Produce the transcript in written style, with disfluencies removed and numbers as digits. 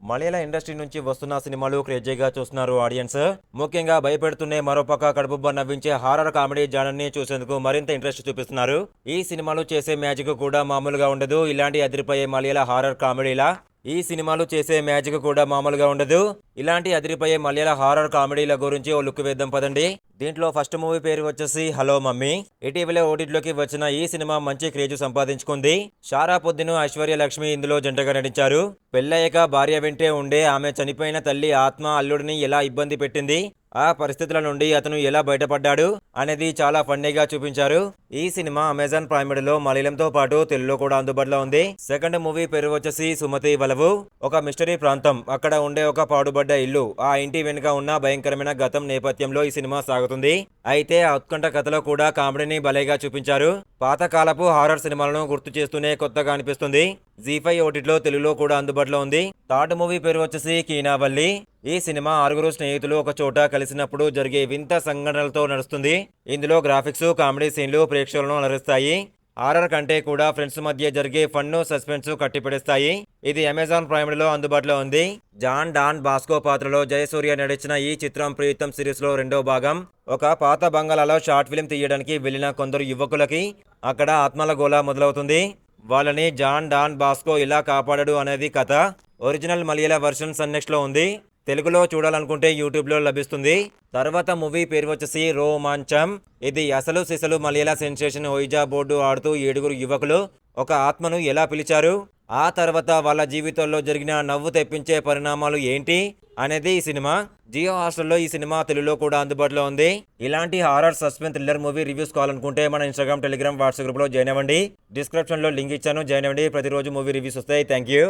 మలయాళ industry నుంచి వస్తున్న సినిమాలు క్రేజీగా చూస్తున్నారు ఆడియన్స్. ముఖ్యంగా భయపెడుతూనే మరోపక్క కడుపుబ్బ నవ్వించే హారర్ కామెడీ జానర్ని చూసేందుకు మరింత ఇంట్రెస్ట్ చూపిస్తున్నారు. ఈ సినిమాలు చేసే మ్యాజిక్ కూడా మామూలుగా ఉండదు. ఇలాంటి అదిరిపోయే మలయాళ హారర్ కామెడీలా ఈ సినిమాలు చేసే మ్యాజిక్ కూడా మామూలుగా ఉండదు. ఇలాంటి అదిరిపోయే మలయాళ హారర్ కామెడీల గురించి ఓ లుక్ వేద్దాం పదండి. దీంట్లో ఫస్ట్ మూవీ పేరు వచ్చేసి హలో మమ్మీ. ఇటీవలే ఓటీటీలోకి వచ్చిన ఈ సినిమా మంచి క్రేజ్ సంపాదించుకుంది. షారా పొద్దును, ఐశ్వర్య లక్ష్మి ఇందులో జంటగా నటించారు. పెళ్ళయ్యాక భార్య వెంటే ఉండే ఆమె చనిపోయిన తల్లి ఆత్మ అల్లుడిని ఎలా ఇబ్బంది పెట్టింది, ఆ పరిస్థితుల నుండి అతను ఎలా బయటపడ్డాడు అనేది చాలా ఫన్నీగా చూపించారు. ఈ సినిమా అమెజాన్ ప్రైమ్ వీడియోలో మలయాళంతో పాటు తెలుగులో కూడా అందుబాటులో ఉంది. సెకండ్ మూవీ పేరు వచ్చేసి సుమతి వలవు. ఒక మిస్టరీ ప్రాంతం, అక్కడ ఉండే ఒక పాడుబడ్డ ఇల్లు, ఆ ఇంటి వెనుక ఉన్న భయంకరమైన గతం నేపథ్యంలో ఈ సినిమా సాగుతుంది. అయితే ఆ ఉత్కంఠ కథలో కూడా కామెడీని భలేగా చూపించారు. పాతకాలపు హారర్ సినిమాలను గుర్తు చేస్తూనే కొత్తగా అనిపిస్తుంది. జీ5 ఓటీటీలో తెలుగులో కూడా అందుబాటులో ఉంది. థర్డ్ మూవీ పేరు వచ్చేసి కీనావల్లి. ఈ సినిమా 6 స్నేహితులు ఒక చోట కలిసినప్పుడు జరిగే వింత సంఘటనలతో నడుస్తుంది. ఇందులో గ్రాఫిక్స్, కామెడీ సీన్లు ప్రేక్షకులను అలరిస్తాయి. హారర్ కంటే కూడా ఫ్రెండ్స్ మధ్య జరిగే ఫన్ను, సస్పెన్స్ కట్టిపడేస్తాయి. ఇది అమెజాన్ ప్రైమ్ లో అందుబాటులో ఉంది. జాన్ డాన్ బాస్కో పాత్రలో జయసూర్య నటించిన ఈ చిత్రం ప్రీతం సిరీస్ లో రెండో భాగం. ఒక పాత బంగాళాలో షార్ట్ ఫిల్మ్ తీయడానికి వెళ్లిన కొందరు యువకులకి అక్కడ ఆత్మల గోళ మొదలవుతుంది. వాళ్ళని జాన్ డాన్ బాస్కో ఇలా కాపాడడు అనేది కథ. ఒరిజినల్ మలయాళ వర్షన్ సన్ నెక్స్ట్ లో ఉంది. తెలుగులో చూడాలనుకుంటే యూట్యూబ్లో లభిస్తుంది. తర్వాత మూవీ పేరు వచ్చేసి రోమాంచం. ఇది అసలు సిసలు మలయాళ సెన్సేషన్ ఓయిజా బోర్డు ఆడుతూ 7 యువకులు ఒక ఆత్మను ఎలా పిలిచారు, ఆ తర్వాత వాళ్ళ జీవితంలో జరిగిన నవ్వు తెప్పించే పరిణామాలు ఏంటి అనేది ఈ సినిమా. జియో హాస్టల్లో ఈ సినిమా తెలుగులో కూడా అందుబాటులో ఉంది. ఇలాంటి horror suspense thriller movie reviews కావాలనుకుంటే మన ఇన్స్టాగ్రామ్, టెలిగ్రామ్, వాట్సాప్ గ్రూప్లో జాయిన్ అవ్వండి. డిస్క్రిప్షన్లో లింక్ ఇచ్చాను, జాయిన్ అవ్వండి. ప్రతిరోజు మూవీ రివ్యూస్ వస్తాయి. Thank you.